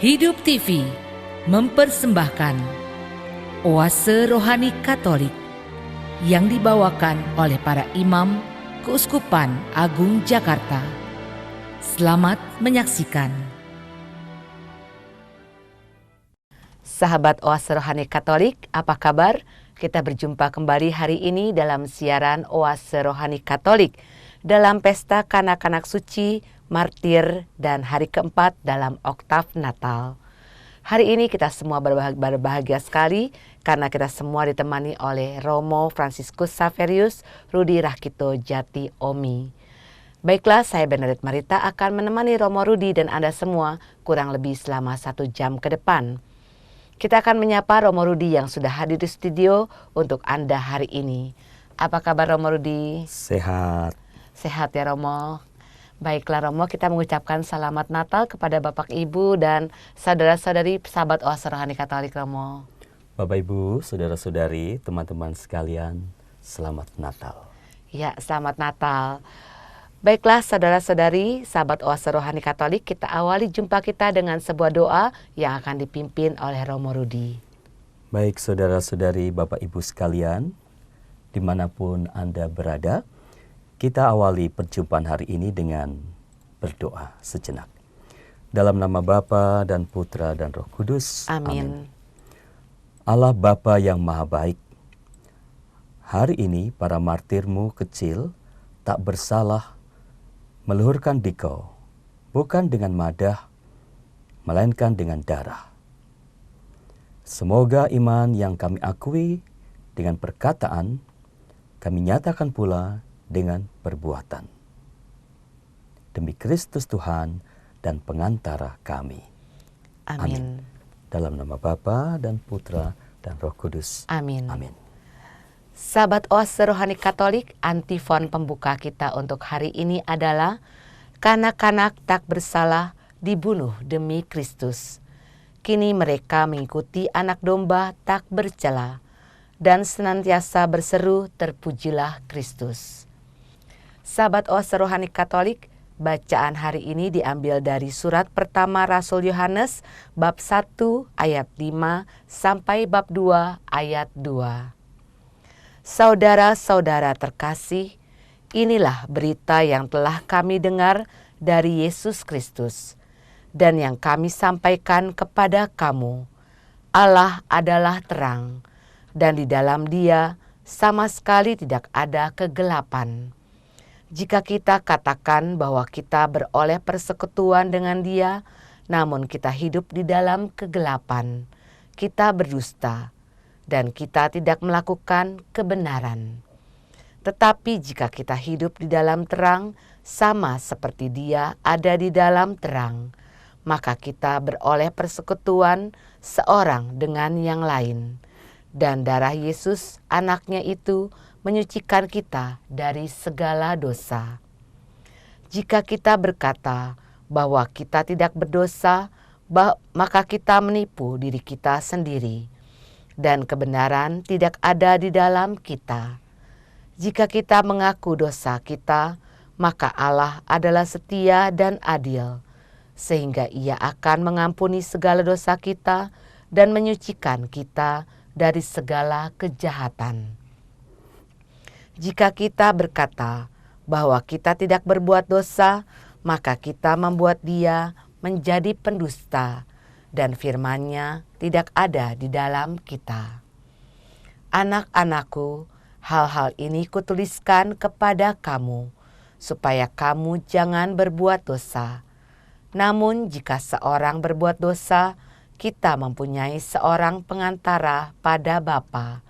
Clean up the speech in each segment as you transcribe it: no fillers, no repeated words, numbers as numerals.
Hidup TV mempersembahkan Oase Rohani Katolik yang dibawakan oleh para imam Keuskupan Agung Jakarta. Selamat menyaksikan. Sahabat Oase Rohani Katolik, apa kabar? Kita berjumpa kembali hari ini dalam siaran Oase Rohani Katolik dalam pesta kanak-kanak suci, martir, dan hari keempat dalam oktav Natal. Hari ini kita semua berbahagia sekali karena kita semua ditemani oleh Romo Franciscus Xaverius Rudi Rahkito Jati Omi. Baiklah, saya Bernadette Marita akan menemani Romo Rudi dan Anda semua kurang lebih selama 1 jam ke depan. Kita akan menyapa Romo Rudi yang sudah hadir di studio untuk Anda hari ini. Apa kabar Romo Rudi? Sehat. Sehat ya Romo. Baiklah Romo, kita mengucapkan selamat Natal kepada Bapak Ibu dan saudara-saudari sahabat Oase Rohani Katolik Romo. Bapak Ibu, saudara-saudari, teman-teman sekalian, selamat Natal. Ya, selamat Natal. Baiklah saudara-saudari sahabat Oase Rohani Katolik, kita awali jumpa kita dengan sebuah doa yang akan dipimpin oleh Romo Rudi. Baik saudara-saudari, Bapak Ibu sekalian, dimanapun Anda berada, kita awali perjumpaan hari ini dengan berdoa sejenak. Dalam nama Bapa dan Putra dan Roh Kudus. Amin. Allah Bapa yang Maha Baik, hari ini para martirmu kecil tak bersalah meluhurkan dikau, bukan dengan madah, melainkan dengan darah. Semoga iman yang kami akui dengan perkataan, kami nyatakan pula dengan perbuatan. Demi Kristus Tuhan dan pengantara kami. Amin. Dalam nama Bapa dan Putra dan Roh Kudus. Amin. Amin. Sahabat Oase Rohani Katolik, antifon pembuka kita untuk hari ini adalah kanak-kanak tak bersalah dibunuh demi Kristus. Kini mereka mengikuti anak domba tak bercela dan senantiasa berseru terpujilah Kristus. Sahabat Oase Rohani Katolik, bacaan hari ini diambil dari surat pertama Rasul Yohanes bab 1 ayat 5 sampai bab 2 ayat 2. Saudara-saudara terkasih, inilah berita yang telah kami dengar dari Yesus Kristus dan yang kami sampaikan kepada kamu. Allah adalah terang dan di dalam Dia sama sekali tidak ada kegelapan. Jika kita katakan bahwa kita beroleh persekutuan dengan Dia, namun kita hidup di dalam kegelapan, kita berdusta dan kita tidak melakukan kebenaran. Tetapi jika kita hidup di dalam terang, sama seperti Dia ada di dalam terang, maka kita beroleh persekutuan seorang dengan yang lain. Dan darah Yesus, anaknya itu, menyucikan kita dari segala dosa. Jika kita berkata bahwa kita tidak berdosa, maka kita menipu diri kita sendiri, dan kebenaran tidak ada di dalam kita. Jika kita mengaku dosa kita, maka Allah adalah setia dan adil, sehingga Ia akan mengampuni segala dosa kita dan menyucikan kita dari segala kejahatan. Jika kita berkata bahwa kita tidak berbuat dosa, maka kita membuat Dia menjadi pendusta dan firman-Nya tidak ada di dalam kita. Anak-anakku, hal-hal ini kutuliskan kepada kamu, supaya kamu jangan berbuat dosa. Namun jika seorang berbuat dosa, kita mempunyai seorang pengantara pada Bapa,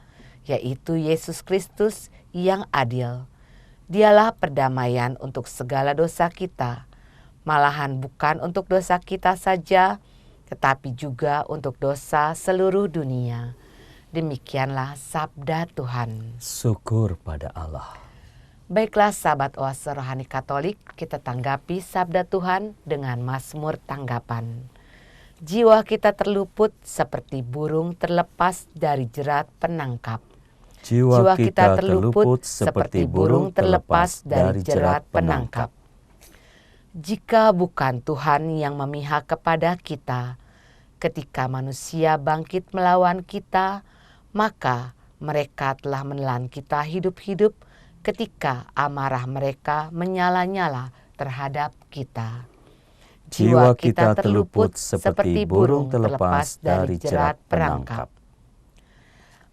yaitu Yesus Kristus yang adil. Dialah perdamaian untuk segala dosa kita, malahan bukan untuk dosa kita saja, tetapi juga untuk dosa seluruh dunia. Demikianlah sabda Tuhan. Syukur pada Allah. Baiklah sahabat Oase Rohani Katolik, kita tanggapi sabda Tuhan dengan Mazmur tanggapan. Jiwa kita terluput seperti burung terlepas dari jerat penangkap. Jiwa kita terluput seperti burung terlepas dari jerat penangkap. Jika bukan Tuhan yang memihak kepada kita, ketika manusia bangkit melawan kita, maka mereka telah menelan kita hidup-hidup ketika amarah mereka menyala-nyala terhadap kita. Jiwa kita terluput seperti burung terlepas dari jerat perangkap.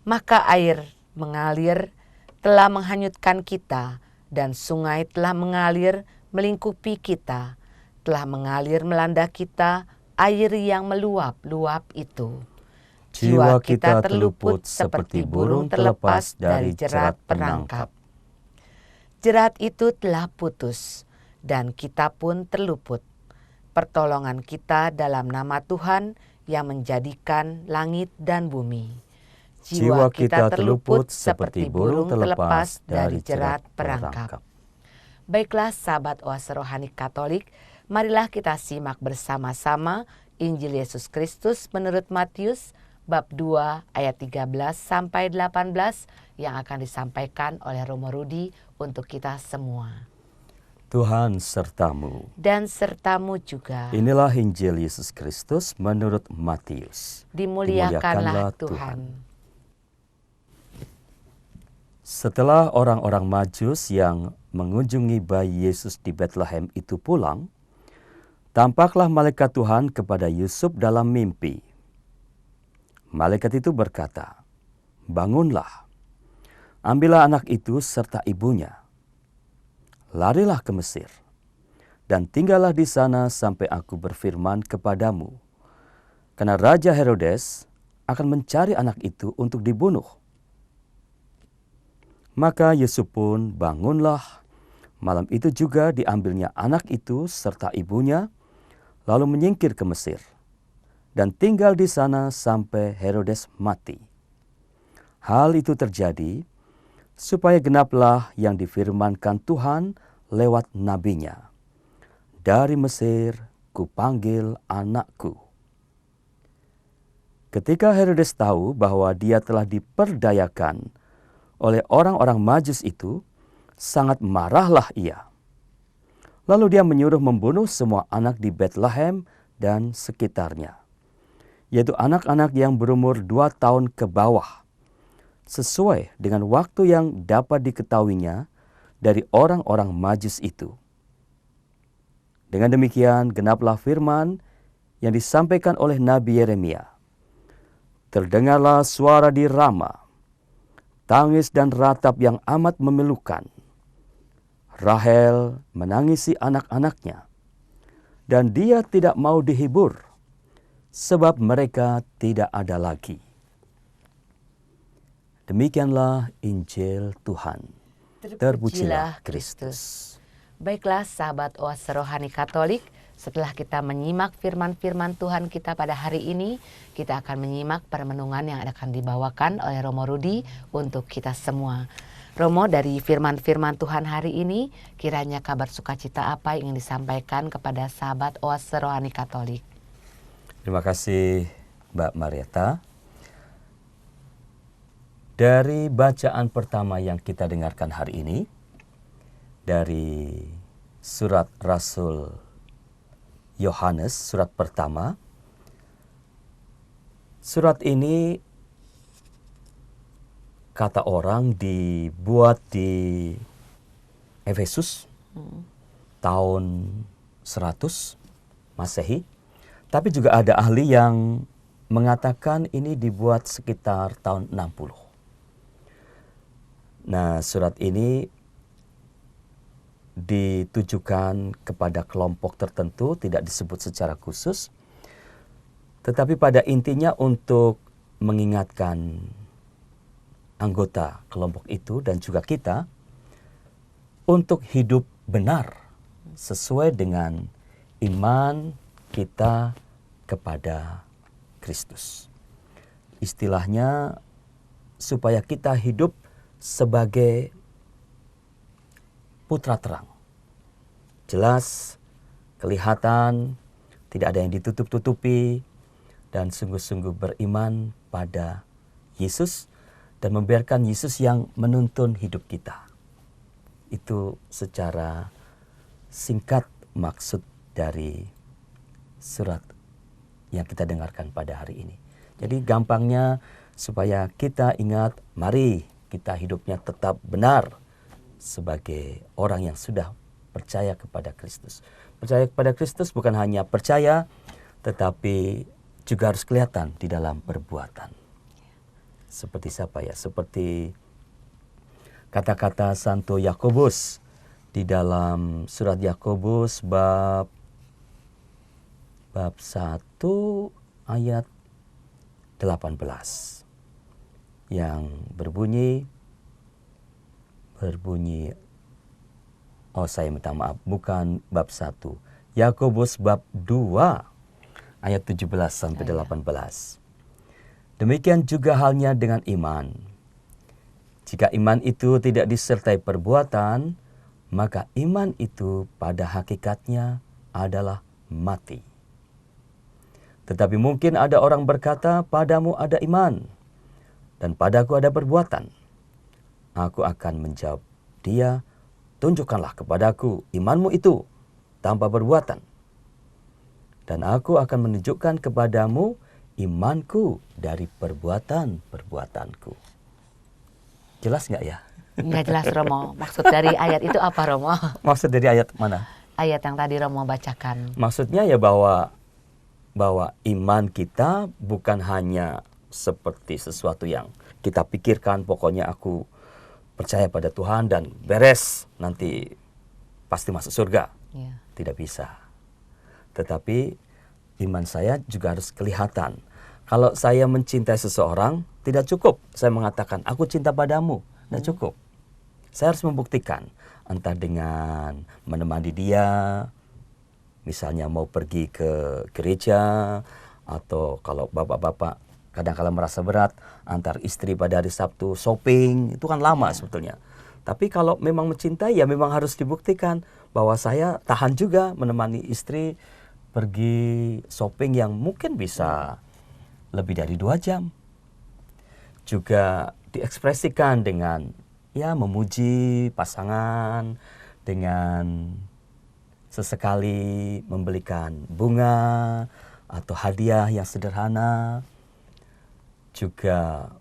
Maka air mengalir telah menghanyutkan kita, dan sungai telah mengalir melingkupi kita, telah mengalir melanda kita air yang meluap-luap itu. Jiwa kita terluput seperti burung terlepas dari jerat perangkap. Jerat itu telah putus, dan kita pun terluput. Pertolongan kita dalam nama Tuhan yang menjadikan langit dan bumi. Jiwa kita terluput seperti burung terlepas dari jerat perangkap. Baiklah sahabat Oase Rohani Katolik, marilah kita simak bersama-sama Injil Yesus Kristus menurut Matius bab 2 ayat 13 sampai 18 yang akan disampaikan oleh Romo Rudi untuk kita semua. Tuhan sertamu. Dan sertamu juga. Inilah Injil Yesus Kristus menurut Matius. Dimuliakanlah Tuhan. Setelah orang-orang Majus yang mengunjungi bayi Yesus di Betlehem itu pulang, tampaklah malaikat Tuhan kepada Yusuf dalam mimpi. Malaikat itu berkata, "Bangunlah, ambillah anak itu serta ibunya. Larilah ke Mesir, dan tinggallah di sana sampai aku berfirman kepadamu, karena Raja Herodes akan mencari anak itu untuk dibunuh." Maka Yusuf pun bangunlah, malam itu juga diambilnya anak itu serta ibunya, lalu menyingkir ke Mesir, dan tinggal di sana sampai Herodes mati. Hal itu terjadi supaya genaplah yang difirmankan Tuhan lewat nabinya. Dari Mesir kupanggil anakku. Ketika Herodes tahu bahwa dia telah diperdayakan oleh orang-orang Majus itu, sangat marahlah ia. Lalu dia menyuruh membunuh semua anak di Betlehem dan sekitarnya, yaitu anak-anak yang berumur 2 tahun ke bawah, sesuai dengan waktu yang dapat diketahuinya dari orang-orang Majus itu. Dengan demikian genaplah firman yang disampaikan oleh Nabi Yeremia. Terdengarlah suara di Rama, tangis dan ratap yang amat memilukan. Rahel menangisi anak-anaknya, dan dia tidak mau dihibur, sebab mereka tidak ada lagi. Demikianlah Injil Tuhan. Terpujilah Kristus. Baiklah sahabat Oase Rohani Katolik, setelah kita menyimak firman-firman Tuhan kita pada hari ini, kita akan menyimak permenungan yang akan dibawakan oleh Romo Rudi untuk kita semua. Romo, dari firman-firman Tuhan hari ini, kiranya kabar sukacita apa yang ingin disampaikan kepada sahabat Oase Rohani Katolik? Terima kasih Mbak Marieta. Dari bacaan pertama yang kita dengarkan hari ini, dari surat Rasul Yohanes, surat pertama. Surat ini kata orang dibuat di Efesus tahun 100 Masehi. Tapi juga ada ahli yang mengatakan ini dibuat sekitar tahun 60. Nah, surat ini ditujukan kepada kelompok tertentu, tidak disebut secara khusus, tetapi pada intinya untuk mengingatkan anggota kelompok itu dan juga kita untuk hidup benar sesuai dengan iman kita kepada Kristus. Istilahnya supaya kita hidup sebagai putra terang. Jelas, kelihatan, tidak ada yang ditutup-tutupi, dan sungguh-sungguh beriman pada Yesus dan membiarkan Yesus yang menuntun hidup kita. Itu secara singkat maksud dari surat yang kita dengarkan pada hari ini. Jadi gampangnya supaya kita ingat, mari kita hidupnya tetap benar sebagai orang yang sudah percaya kepada Kristus. Percaya kepada Kristus bukan hanya percaya, tetapi juga harus kelihatan di dalam perbuatan. Seperti siapa ya? Seperti kata-kata Santo Yakobus di dalam surat Yakobus bab 1 ayat 18 yang berbunyi, saya minta maaf, bukan bab 1. Yakobus bab 2 ayat 17 sampai 18. Demikian juga halnya dengan iman. Jika iman itu tidak disertai perbuatan, maka iman itu pada hakikatnya adalah mati. Tetapi mungkin ada orang berkata, padamu ada iman, dan padaku ada perbuatan. Aku akan menjawab dia, tunjukkanlah kepadaku imanmu itu tanpa perbuatan. Dan aku akan menunjukkan kepadamu imanku dari perbuatan-perbuatanku. Jelas nggak ya? Nggak jelas Romo. Maksud dari ayat itu apa Romo? Maksud dari ayat mana? Ayat yang tadi Romo bacakan. Maksudnya ya bahwa iman kita bukan hanya seperti sesuatu yang kita pikirkan, pokoknya aku percaya pada Tuhan dan beres, nanti pasti masuk surga. Ya. Tidak bisa. Tetapi iman saya juga harus kelihatan. Kalau saya mencintai seseorang, tidak cukup saya mengatakan, aku cinta padamu. Tidak cukup. Saya harus membuktikan, entah dengan menemani dia, misalnya mau pergi ke gereja, atau kalau bapak-bapak kadang-kala merasa berat, antar istri pada hari Sabtu shopping, itu kan lama sebetulnya. Tapi kalau memang mencintai, ya memang harus dibuktikan bahwa saya tahan juga menemani istri pergi shopping yang mungkin bisa lebih dari 2 jam. Juga diekspresikan dengan ya memuji pasangan, dengan sesekali membelikan bunga atau hadiah yang sederhana. Juga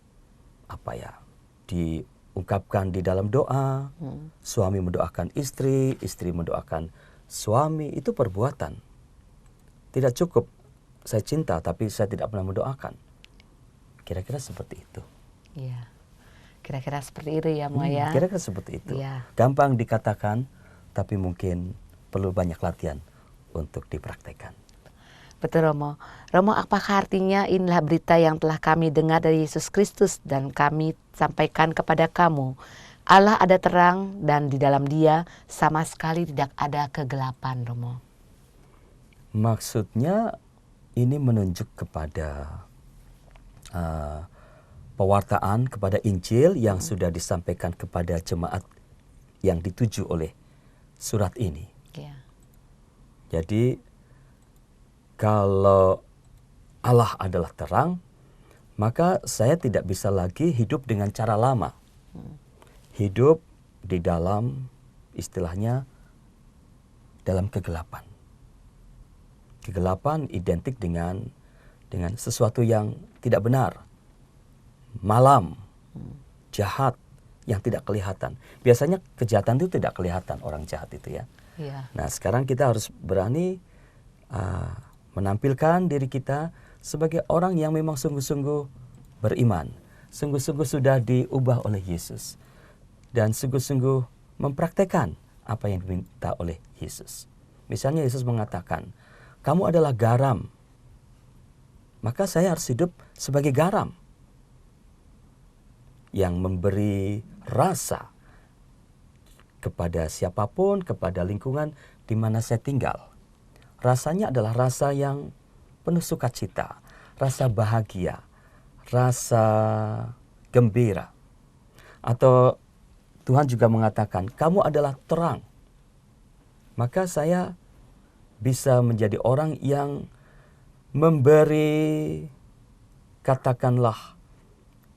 diungkapkan di dalam doa. Suami mendoakan istri, istri mendoakan suami, itu perbuatan. Tidak cukup saya cinta tapi saya tidak pernah mendoakan. Kira-kira seperti itu. Iya. Kira-kira seperti itu ya Mo ya. Kira-kira seperti itu. Iya. Gampang dikatakan tapi mungkin perlu banyak latihan untuk dipraktekkan. Betul Romo. Romo, apakah artinya inilah berita yang telah kami dengar dari Yesus Kristus dan kami sampaikan kepada kamu. Allah ada terang dan di dalam Dia sama sekali tidak ada kegelapan, Romo. Maksudnya ini menunjuk kepada pewartaan kepada Injil yang sudah disampaikan kepada jemaat yang dituju oleh surat ini. Ya. Jadi kalau Allah adalah terang, maka saya tidak bisa lagi hidup dengan cara lama. Hidup di dalam, istilahnya, dalam kegelapan. Kegelapan identik dengan sesuatu yang tidak benar. Malam, jahat, yang tidak kelihatan. Biasanya kejahatan itu tidak kelihatan, orang jahat itu ya. Ya. Nah sekarang kita harus berani menampilkan diri kita sebagai orang yang memang sungguh-sungguh beriman. Sungguh-sungguh sudah diubah oleh Yesus. Dan sungguh-sungguh mempraktekkan apa yang diminta oleh Yesus. Misalnya Yesus mengatakan, kamu adalah garam. Maka saya harus hidup sebagai garam. Yang memberi rasa kepada siapapun, kepada lingkungan di mana saya tinggal. Rasanya adalah rasa yang penuh sukacita, rasa bahagia, rasa gembira. Atau Tuhan juga mengatakan, kamu adalah terang. Maka saya bisa menjadi orang yang memberi, katakanlah,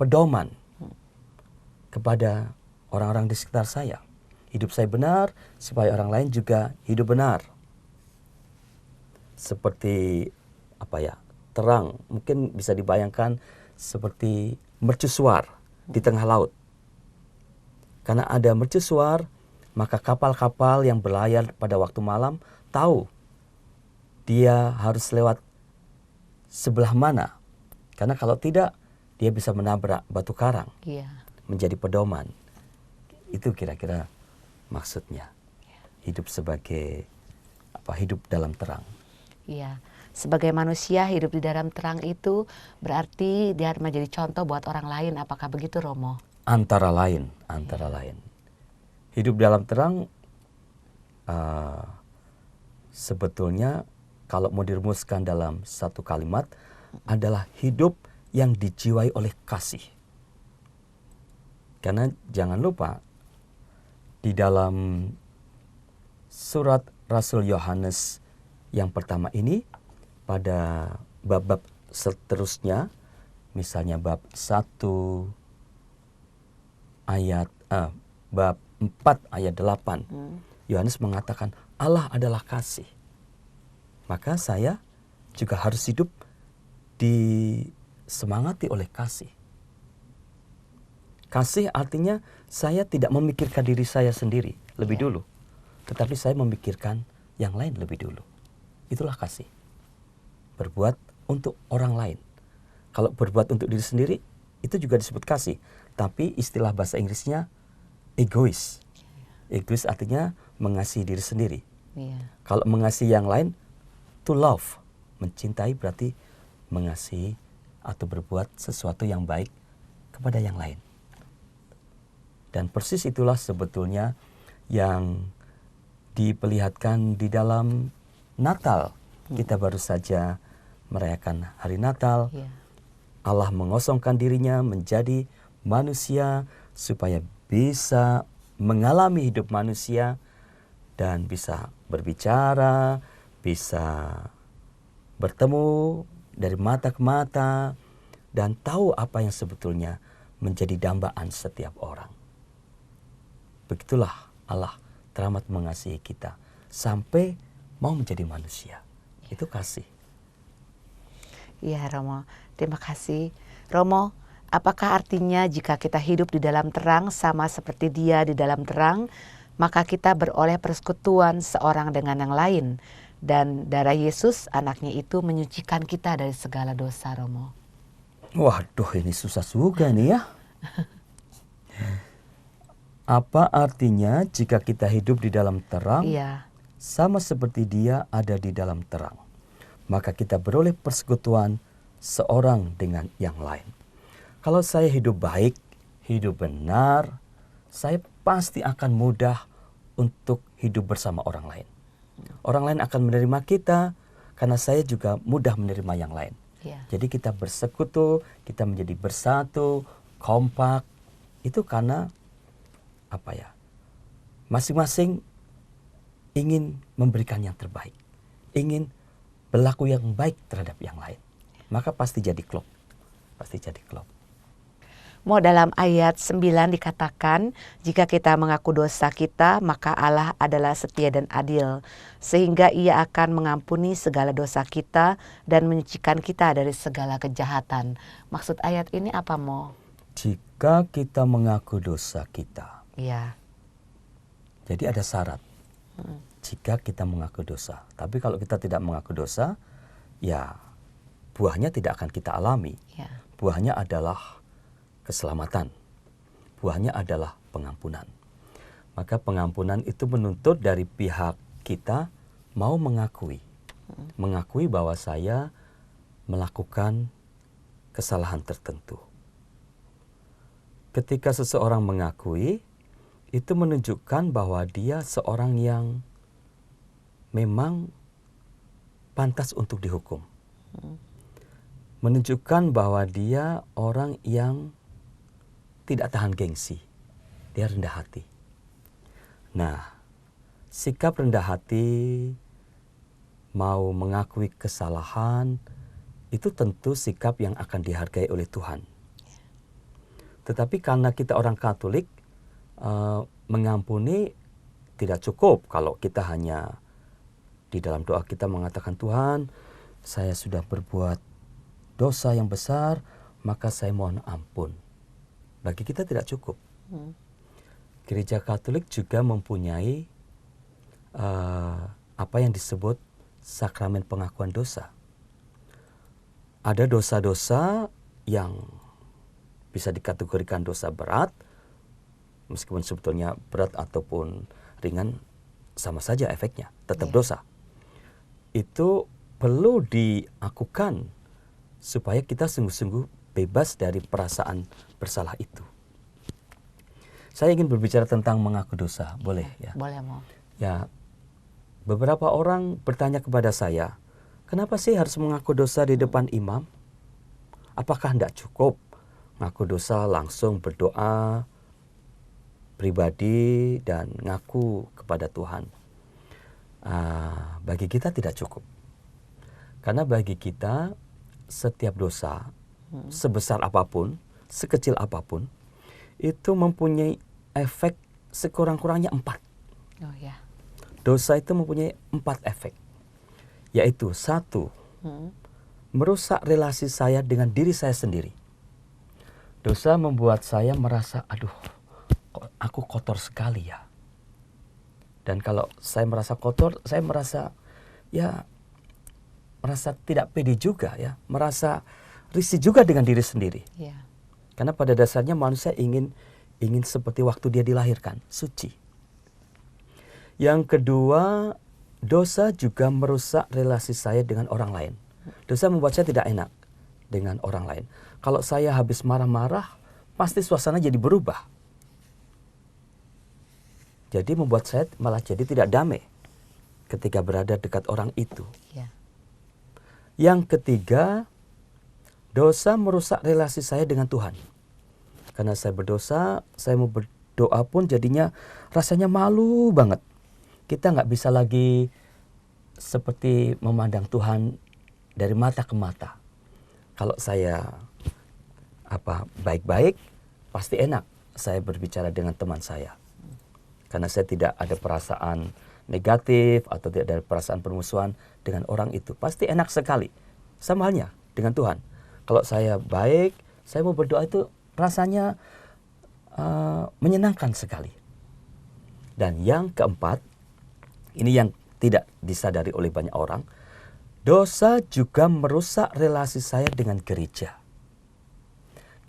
pedoman kepada orang-orang di sekitar saya. Hidup saya benar, supaya orang lain juga hidup benar. Seperti terang. Mungkin bisa dibayangkan seperti mercusuar di tengah laut. Karena ada mercusuar, maka kapal-kapal yang berlayar pada waktu malam tahu dia harus lewat sebelah mana. Karena kalau tidak, dia bisa menabrak batu karang, menjadi pedoman. Itu kira-kira maksudnya. Hidup sebagai hidup dalam terang. Iya, sebagai manusia hidup di dalam terang itu berarti dia menjadi contoh buat orang lain. Apakah begitu, Romo? Antara lain. Hidup dalam terang sebetulnya kalau mau dirumuskan dalam satu kalimat adalah hidup yang dijiwai oleh kasih. Karena jangan lupa di dalam surat Rasul Yohanes yang pertama ini, pada bab-bab seterusnya, misalnya bab 1 ayat bab 4 ayat 8, Yohanes mengatakan Allah adalah kasih. Maka saya juga harus hidup disemangati oleh kasih. Kasih artinya saya tidak memikirkan diri saya sendiri lebih dulu, tetapi saya memikirkan yang lain lebih dulu. Itulah kasih. Berbuat untuk orang lain. Kalau berbuat untuk diri sendiri, itu juga disebut kasih. Tapi istilah bahasa Inggrisnya egois. Egois artinya mengasihi diri sendiri. Kalau mengasihi yang lain, to love. Mencintai berarti mengasihi atau berbuat sesuatu yang baik kepada yang lain. Dan persis itulah sebetulnya yang diperlihatkan di dalam Natal. Kita baru saja merayakan hari Natal. Allah mengosongkan dirinya menjadi manusia supaya bisa mengalami hidup manusia dan bisa berbicara, bisa bertemu dari mata ke mata dan tahu apa yang sebetulnya menjadi dambaan setiap orang. Begitulah Allah teramat mengasihi kita sampai mau menjadi manusia. Itu kasih. Iya, Romo. Terima kasih. Romo, apakah artinya jika kita hidup di dalam terang sama seperti Dia di dalam terang, maka kita beroleh persekutuan seorang dengan yang lain, dan darah Yesus anaknya itu menyucikan kita dari segala dosa, Romo? Waduh, ini susah juga nih ya. Apa artinya jika kita hidup di dalam terang? Sama seperti Dia ada di dalam terang, maka kita beroleh persekutuan seorang dengan yang lain. Kalau saya hidup baik, hidup benar, saya pasti akan mudah untuk hidup bersama orang lain. Orang lain akan menerima kita karena saya juga mudah menerima yang lain. Jadi kita bersekutu, kita menjadi bersatu, kompak. Itu karena masing-masing ingin memberikan yang terbaik, ingin berlaku yang baik terhadap yang lain, maka pasti jadi klop. Mau dalam ayat 9 dikatakan, jika kita mengaku dosa kita, maka Allah adalah setia dan adil, sehingga Ia akan mengampuni segala dosa kita dan menyucikan kita dari segala kejahatan. Maksud ayat ini apa, Mo? Jika kita mengaku dosa kita. Jadi ada syarat. Jika kita mengaku dosa. Tapi kalau kita tidak mengaku dosa, ya buahnya tidak akan kita alami. Buahnya adalah keselamatan. Buahnya adalah pengampunan. Maka pengampunan itu menuntut dari pihak kita mau mengakui. Mengakui bahwa saya melakukan kesalahan tertentu. Ketika seseorang mengakui, itu menunjukkan bahwa dia seorang yang memang pantas untuk dihukum. Menunjukkan bahwa dia orang yang tidak tahan gengsi. Dia rendah hati. Nah, sikap rendah hati, mau mengakui kesalahan, itu tentu sikap yang akan dihargai oleh Tuhan. Tetapi karena kita orang Katolik, mengampuni tidak cukup kalau kita hanya di dalam doa kita mengatakan, Tuhan, saya sudah berbuat dosa yang besar, maka saya mohon ampun. Bagi kita tidak cukup. Gereja Katolik juga mempunyai apa yang disebut sakramen pengakuan dosa. Ada dosa-dosa yang bisa dikategorikan dosa berat, meskipun sebetulnya berat ataupun ringan sama saja efeknya, tetap dosa. Itu perlu diakukan supaya kita sungguh-sungguh bebas dari perasaan bersalah itu. Saya ingin berbicara tentang mengaku dosa, boleh ya? Boleh, Mo. Ya, beberapa orang bertanya kepada saya, kenapa sih harus mengaku dosa di depan imam? Apakah tidak cukup mengaku dosa langsung berdoa pribadi dan ngaku kepada Tuhan? Bagi kita tidak cukup. Karena bagi kita setiap dosa, sebesar apapun, sekecil apapun, itu mempunyai efek sekurang-kurangnya 4. Oh ya. Dosa itu mempunyai 4 efek. Yaitu 1, merusak relasi saya dengan diri saya sendiri. Dosa membuat saya merasa, aduh, aku kotor sekali ya. Dan kalau saya merasa kotor, saya merasa tidak pede juga ya, merasa risih juga dengan diri sendiri. Ya. Karena pada dasarnya manusia ingin seperti waktu dia dilahirkan, suci. Yang kedua, dosa juga merusak relasi saya dengan orang lain. Dosa membuat saya tidak enak dengan orang lain. Kalau saya habis marah-marah, pasti suasana jadi berubah. Jadi membuat saya malah jadi tidak damai ketika berada dekat orang itu. Ya. Yang ketiga, dosa merusak relasi saya dengan Tuhan. Karena saya berdosa, saya mau berdoa pun jadinya rasanya malu banget. Kita nggak bisa lagi seperti memandang Tuhan dari mata ke mata. Kalau saya baik-baik, pasti enak saya berbicara dengan teman saya. Karena saya tidak ada perasaan negatif atau tidak ada perasaan permusuhan dengan orang itu. Pasti enak sekali. Sama halnya dengan Tuhan. Kalau saya baik, saya mau berdoa itu rasanya menyenangkan sekali. Dan yang keempat, ini yang tidak disadari oleh banyak orang, dosa juga merusak relasi saya dengan gereja.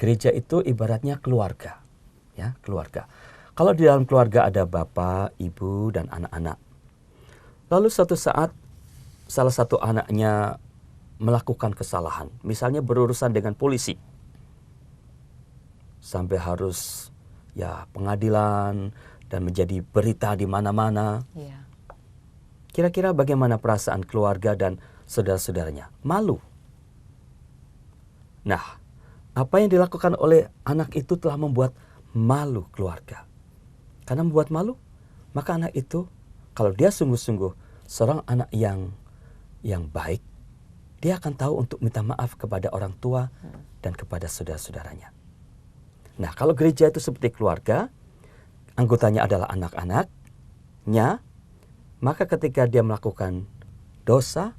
Gereja itu ibaratnya keluarga, ya, keluarga. Kalau di dalam keluarga ada bapak, ibu, dan anak-anak. Lalu suatu saat salah satu anaknya melakukan kesalahan, misalnya berurusan dengan polisi, sampai harus pengadilan dan menjadi berita di mana-mana. Ya. Kira-kira bagaimana perasaan keluarga dan saudara-saudaranya? Malu. Nah, apa yang dilakukan oleh anak itu telah membuat malu keluarga. Karena membuat malu, maka anak itu, kalau dia sungguh-sungguh seorang anak yang baik, dia akan tahu untuk minta maaf kepada orang tua dan kepada saudara-saudaranya. Nah, kalau gereja itu seperti keluarga, anggotanya adalah anak-anaknya, maka ketika dia melakukan dosa,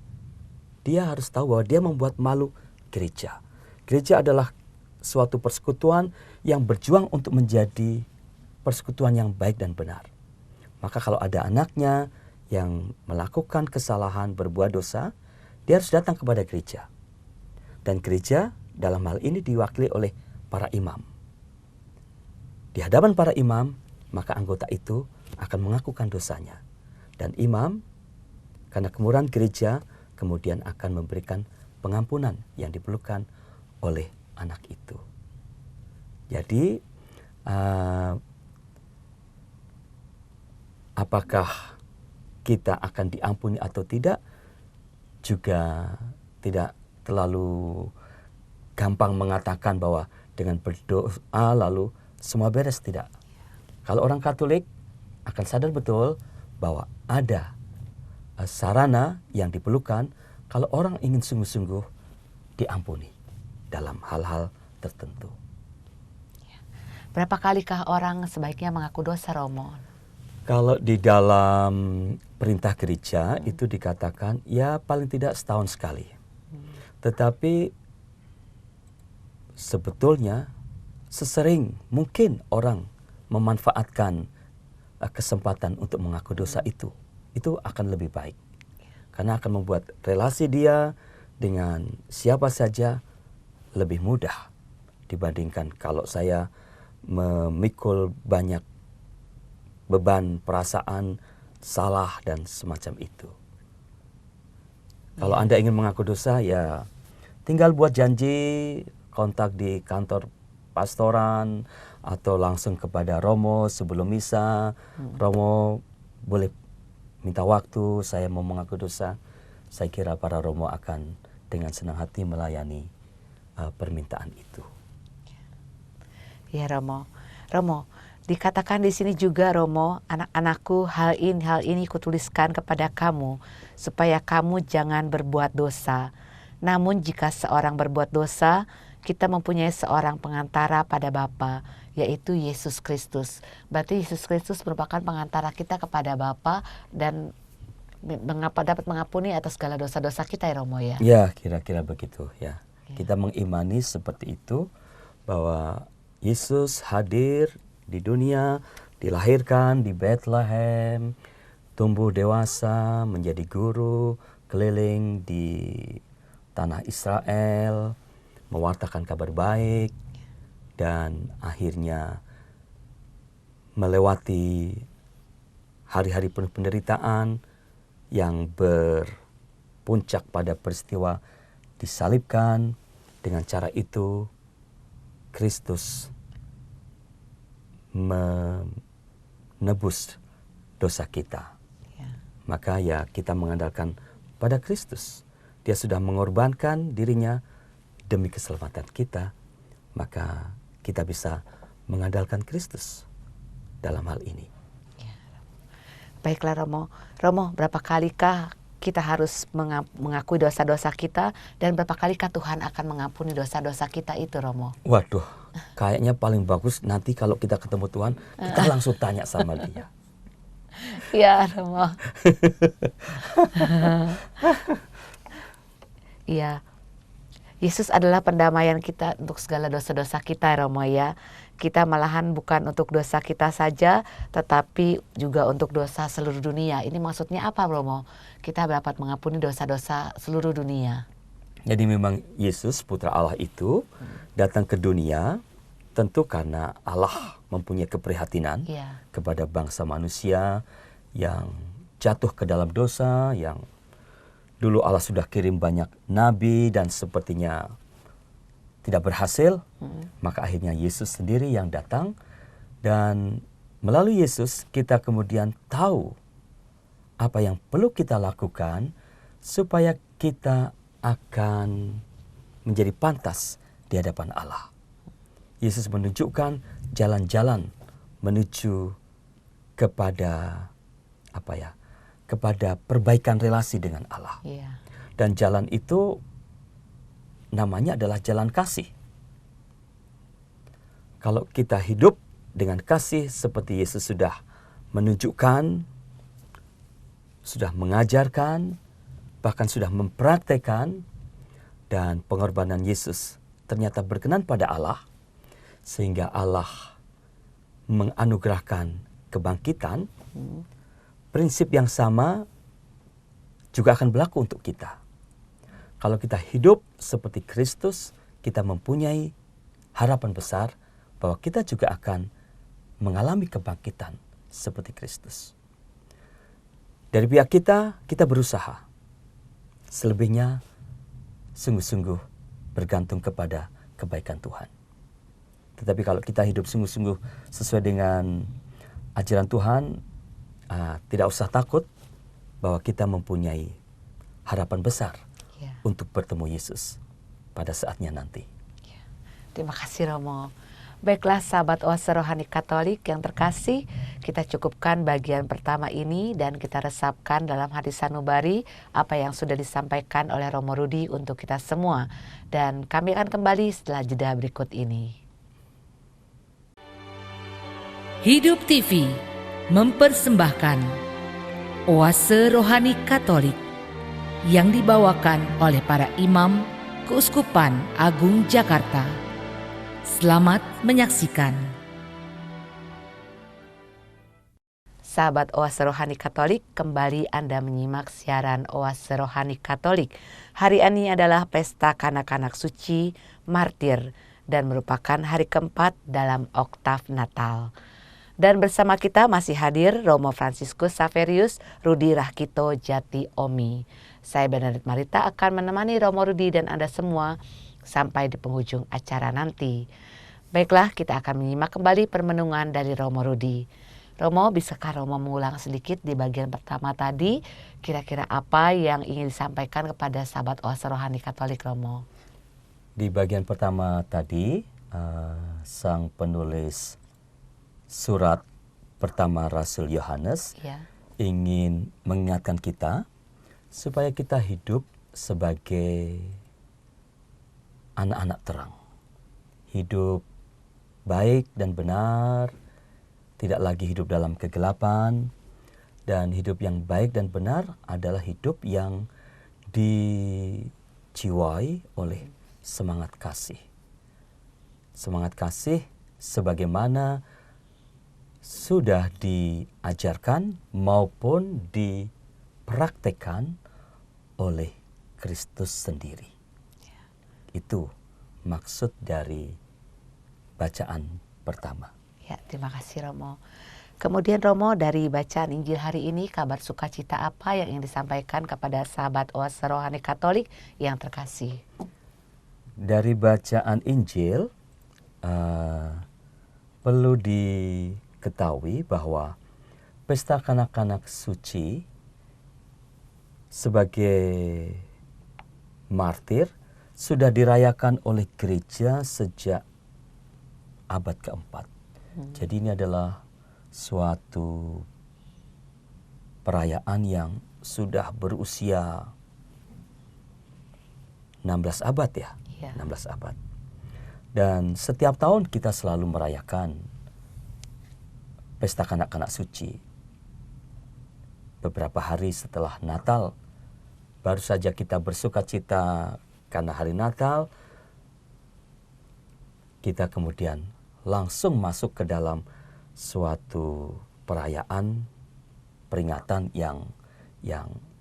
dia harus tahu bahwa dia membuat malu gereja. Gereja adalah suatu persekutuan yang berjuang untuk menjadi persekutuan yang baik dan benar. Maka kalau ada anaknya yang melakukan kesalahan, berbuat dosa, dia harus datang kepada gereja. Dan gereja dalam hal ini diwakili oleh para imam. Di hadapan para imam, maka anggota itu akan mengakukan dosanya. Dan imam, karena kemurahan gereja, kemudian akan memberikan pengampunan yang diperlukan oleh anak itu. Jadi, apakah kita akan diampuni atau tidak, juga tidak terlalu gampang mengatakan bahwa dengan berdoa lalu semua beres, tidak. Kalau orang Katolik akan sadar betul bahwa ada sarana yang diperlukan kalau orang ingin sungguh-sungguh diampuni dalam hal-hal tertentu. Berapa kalikah orang sebaiknya mengaku dosa, Romo? Kalau di dalam perintah gereja itu dikatakan ya paling tidak setahun sekali. Tetapi sebetulnya sesering mungkin orang memanfaatkan kesempatan untuk mengaku dosa itu akan lebih baik. Karena akan membuat relasi dia dengan siapa saja lebih mudah dibandingkan kalau saya memikul banyak beban perasaan salah dan semacam itu. Kalau Anda ingin mengaku dosa, ya tinggal buat janji, kontak di kantor pastoran atau langsung kepada Romo sebelum misa. Romo boleh minta waktu, saya mau mengaku dosa. Saya kira para Romo akan dengan senang hati melayani permintaan itu. Ya Romo, dikatakan di sini juga Romo, anak-anakku hal ini kutuliskan kepada kamu supaya kamu jangan berbuat dosa. Namun jika seorang berbuat dosa, kita mempunyai seorang pengantara pada Bapa, yaitu Yesus Kristus. Berarti Yesus Kristus merupakan pengantara kita kepada Bapa dan dapat mengampuni atas segala dosa-dosa kita ya Romo ya. Ya, kira-kira begitu ya. Kita mengimani seperti itu bahwa Yesus hadir di dunia, dilahirkan di Bethlehem, tumbuh dewasa, menjadi guru, keliling di tanah Israel, mewartakan kabar baik, dan akhirnya melewati hari-hari penuh penderitaan yang berpuncak pada peristiwa disalibkan. Dengan cara itu, Kristus menebus dosa kita. Maka ya kita mengandalkan pada Kristus. Dia sudah mengorbankan dirinya demi keselamatan kita. Maka kita bisa mengandalkan Kristus dalam hal ini. Baiklah Romo, berapa kalikah kita harus mengakui dosa-dosa kita dan berapa kalikah Tuhan akan mengampuni dosa-dosa kita itu Romo? Waduh, kayaknya paling bagus nanti kalau kita ketemu Tuhan, kita langsung tanya sama dia. Iya Romo. Iya. Yesus adalah pendamaian kita untuk segala dosa-dosa kita Romo ya. Kita malahan bukan untuk dosa kita saja, tetapi juga untuk dosa seluruh dunia. Ini maksudnya apa Romo? Kita dapat mengampuni dosa-dosa seluruh dunia. Jadi memang Yesus putra Allah itu datang ke dunia tentu karena Allah mempunyai keprihatinan kepada bangsa manusia yang jatuh ke dalam dosa, yang dulu Allah sudah kirim banyak nabi dan sepertinya tidak berhasil, maka akhirnya Yesus sendiri yang datang, dan melalui Yesus kita kemudian tahu apa yang perlu kita lakukan supaya kita akan menjadi pantas di hadapan Allah. Yesus menunjukkan jalan-jalan menuju kepada kepada perbaikan relasi dengan Allah. Dan jalan itu namanya adalah jalan kasih. Kalau kita hidup dengan kasih seperti Yesus sudah menunjukkan, sudah mengajarkan, bahkan sudah mempraktekkan, dan pengorbanan Yesus ternyata berkenan pada Allah, sehingga Allah menganugerahkan kebangkitan, prinsip yang sama juga akan berlaku untuk kita. Kalau kita hidup seperti Kristus, kita mempunyai harapan besar bahwa kita juga akan mengalami kebangkitan seperti Kristus. Dari pihak kita berusaha. Selebihnya sungguh-sungguh bergantung kepada kebaikan Tuhan. Tetapi kalau kita hidup sungguh-sungguh sesuai dengan ajaran Tuhan, tidak usah takut bahwa kita mempunyai harapan besar untuk bertemu Yesus pada saatnya nanti. Terima kasih Romo. Baiklah sahabat Oase Rohani Katolik yang terkasih, kita cukupkan bagian pertama ini dan kita resapkan dalam hati sanubari apa yang sudah disampaikan oleh Romo Rudi untuk kita semua. Dan kami akan kembali setelah jeda berikut ini. Hidup TV mempersembahkan Oase Rohani Katolik yang dibawakan oleh para imam Keuskupan Agung Jakarta, Selamat menyaksikan. Sahabat Oase Rohani Katolik, kembali Anda menyimak siaran Oase Rohani Katolik. Hari ini adalah Pesta Kanak-Kanak Suci Martir dan merupakan hari keempat dalam oktav Natal. Dan bersama kita masih hadir Romo Franciscus Saverius Rudi Rahkito Jati Omi. Saya Bernadette Marita akan menemani Romo Rudi dan Anda semua sampai di penghujung acara nanti. Baiklah, kita akan menyimak kembali permenungan dari Romo Rudi. Romo, bisakah Romo mengulang sedikit di bagian pertama tadi, kira-kira apa yang ingin disampaikan kepada sahabat Oase Rohani Katolik, Romo? Di bagian pertama tadi, sang penulis surat pertama Rasul Yohanes ingin mengingatkan kita supaya kita hidup sebagai anak-anak terang. Hidup baik dan benar, tidak lagi hidup dalam kegelapan, dan hidup yang baik dan benar adalah hidup yang dijiwai oleh semangat kasih. Semangat kasih sebagaimana sudah diajarkan maupun dipraktekkan oleh Kristus sendiri. Itu maksud dari bacaan pertama. Ya, terima kasih Romo. Kemudian Romo, dari bacaan Injil hari ini, kabar sukacita apa yang ingin disampaikan kepada sahabat Oase Rohani Katolik yang terkasih? Dari bacaan Injil, perlu diketahui bahwa Pesta Kanak-Kanak Suci sebagai martir sudah dirayakan oleh gereja sejak abad keempat. Jadi ini adalah suatu perayaan yang sudah berusia 16 abad ya. 16 abad. Dan setiap tahun kita selalu merayakan Pesta Kanak-Kanak Suci. Beberapa hari setelah Natal, baru saja kita bersukacita karena hari Natal, kita kemudian langsung masuk ke dalam suatu perayaan, peringatan yang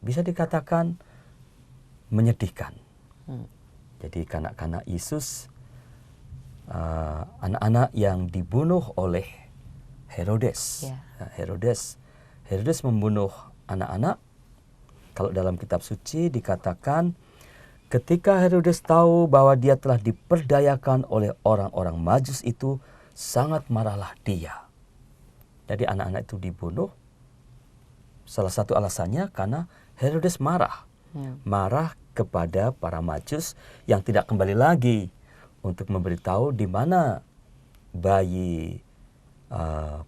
bisa dikatakan menyedihkan. Jadi kanak-kanak Yesus, anak-anak yang dibunuh oleh Herodes. Herodes membunuh anak-anak. Kalau dalam kitab suci dikatakan, ketika Herodes tahu bahwa dia telah diperdayakan oleh orang-orang Majus itu, sangat marahlah dia. Jadi anak-anak itu dibunuh. Salah satu alasannya karena Herodes marah. Marah kepada para Majus yang tidak kembali lagi untuk memberitahu di mana bayi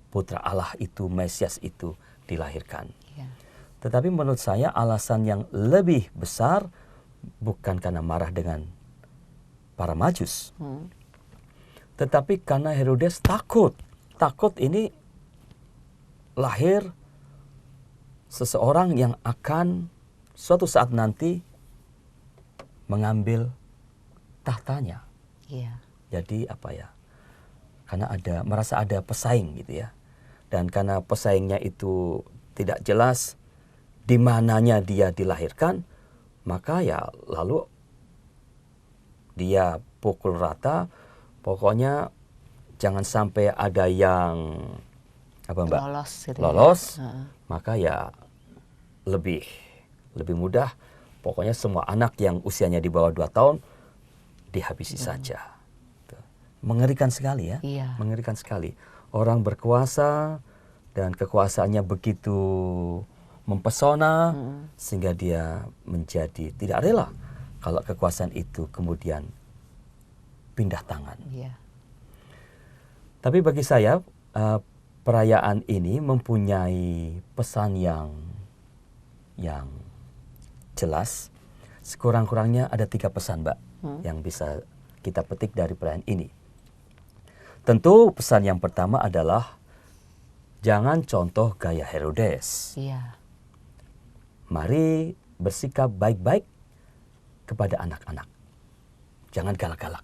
putra Allah itu, Mesias itu dilahirkan. Tetapi menurut saya alasan yang lebih besar bukan karena marah dengan para Majus, tetapi karena Herodes takut. Takut ini lahir seseorang yang akan suatu saat nanti mengambil tahtanya. Jadi karena merasa ada pesaing gitu ya. Dan karena pesaingnya itu tidak jelas di mananya dia dilahirkan, maka lalu dia pukul rata, pokoknya jangan sampai ada yang lolos, maka lebih mudah, pokoknya semua anak yang usianya di bawah 2 tahun dihabisi saja. Mengerikan sekali ya, mengerikan sekali. Orang berkuasa dan kekuasaannya begitu mempesona, sehingga dia menjadi tidak rela kalau kekuasaan itu kemudian pindah tangan. Tapi bagi saya perayaan ini mempunyai pesan yang jelas. Sekurang-kurangnya ada 3 pesan, Mbak, yang bisa kita petik dari perayaan ini. Tentu pesan yang pertama adalah jangan contoh gaya Herodes. Mari bersikap baik-baik kepada anak-anak. Jangan galak-galak.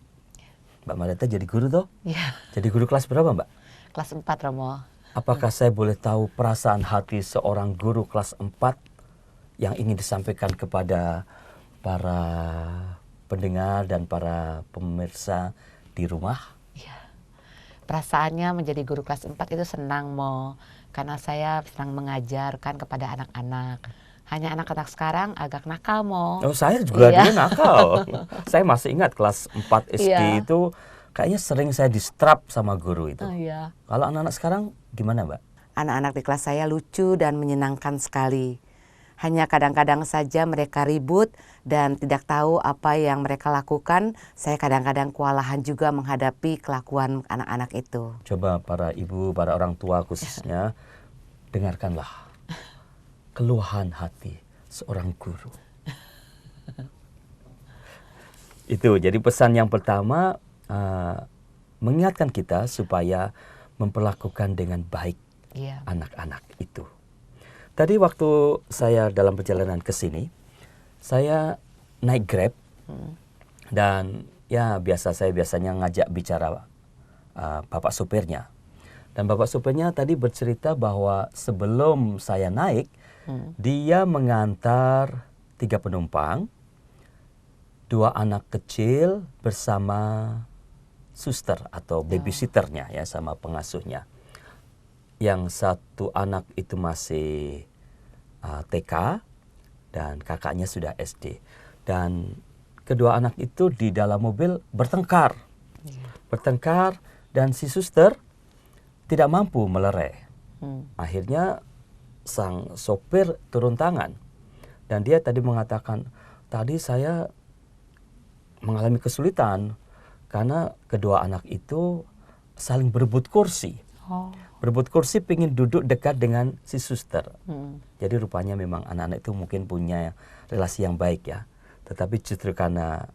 Mbak Marita jadi guru toh? Ya, Jadi guru kelas berapa Mbak? kelas 4 Romo. Apakah saya boleh tahu perasaan hati seorang guru kelas 4 yang ingin disampaikan kepada para pendengar dan para pemirsa di rumah? Ya, perasaannya menjadi guru kelas 4 itu senang Mo, karena saya senang mengajarkan kepada anak-anak. Hanya anak-anak sekarang agak nakal Mo. Oh, saya juga Iya. dulu nakal. Saya masih ingat kelas 4 SD Iya. itu kayaknya sering saya distrap sama guru itu. Oh iya. Kalau anak-anak sekarang gimana Mbak? Anak-anak di kelas saya lucu dan menyenangkan sekali. Hanya kadang-kadang saja mereka ribut dan tidak tahu apa yang mereka lakukan. Saya kadang-kadang kewalahan juga menghadapi kelakuan anak-anak itu. Coba para ibu, para orang tua khususnya, dengarkanlah keluhan hati seorang guru. Itu jadi pesan yang pertama, mengingatkan kita supaya memperlakukan dengan baik Iya. anak-anak itu. Tadi waktu saya dalam perjalanan ke sini, saya naik Grab dan ya saya biasanya ngajak bicara bapak supirnya. Dan bapak supirnya tadi bercerita bahwa sebelum saya naik, dia mengantar 3 penumpang, 2 anak kecil bersama suster atau babysitternya ya, sama pengasuhnya. Yang satu anak itu masih TK dan kakaknya sudah SD. Dan kedua anak itu di dalam mobil bertengkar. Bertengkar dan si suster tidak mampu melerai. Akhirnya sang sopir turun tangan. Dan dia tadi mengatakan, tadi saya mengalami kesulitan karena kedua anak itu saling berebut kursi. Oh. Berebut kursi pingin duduk dekat dengan si suster. Jadi rupanya memang anak-anak itu mungkin punya relasi yang baik ya. Tetapi justru karena